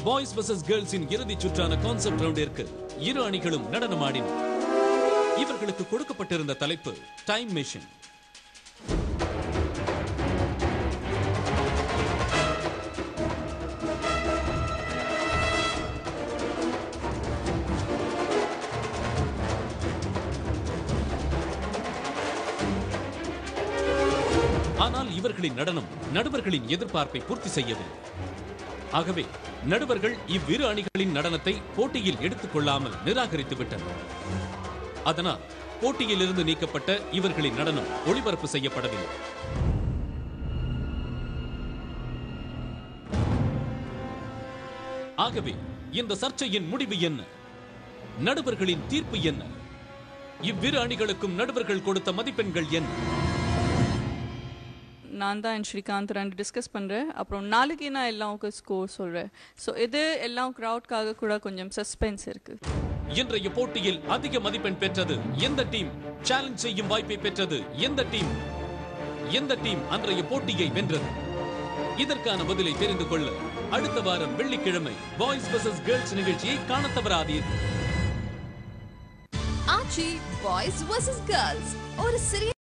Boys vs girls இன் இறுதிச் சுற்றான concept ரவுண்டிற்கு இரு அணிகளும் நடனமாடின. இவர்களுக்கு கொடுக்கப்பட்டிருந்த தலைப்பு டைம் மெஷின். ஆனால் இவர்களின் நடனம் நடுவர்களின் எதிர்பார்ப்பை பூர்த்தி செய்யவில்லை. ஆகவே நடுவர்கள் இவ்விரு அணிகளின் நடனத்தை போட்டியில் எடுத்துக் கொள்ளாமல் நிராகரித்து விட்டனர். அதனால் போட்டியில் இருந்து நீக்கப்பட்ட இவர்களின் நடனம் ஒளிபரப்பு செய்யப்படவில்லை. ஆகவே இந்த சர்ச்சையின் முடிவு என்ன? நடுவர்களின் தீர்ப்பு என்ன? இவ்விரு அணிகளுக்கும் நடுவர்கள் கொடுத்த மதிப்பெண்கள் என்ன? நான் தான் ஸ்ரீகாந்த் ரெண்டு டிஸ்கஸ் பண்ணுறேன். அப்புறம் நாளைக்கு நான் எல்லாருக்கும் ஸ்கோர் சொல்கிறேன். ஸோ இது எல்லாம் க்ரௌட்காக கூட கொஞ்சம் சஸ்பென்ஸ் இருக்கு. இன்றைய போட்டியில் அதிக மதிப்பெண் பெற்றது எந்த டீம்? சேலஞ்ச் செய்யும் வாய்ப்பை பெற்றது எந்த டீம்? எந்த டீம் அன்றைய போட்டியை வென்றது? இதற்கான பதிலை தெரிந்து கொள்ள அடுத்த வாரம் வெள்ளிக்கிழமை பாய்ஸ் vs கேர்ள்ஸ் நிகழ்ச்சியை காண தவறாதீர்கள். ஆச்சி பாய்ஸ் vs கேர்ள்ஸ் ஒரு சிறிய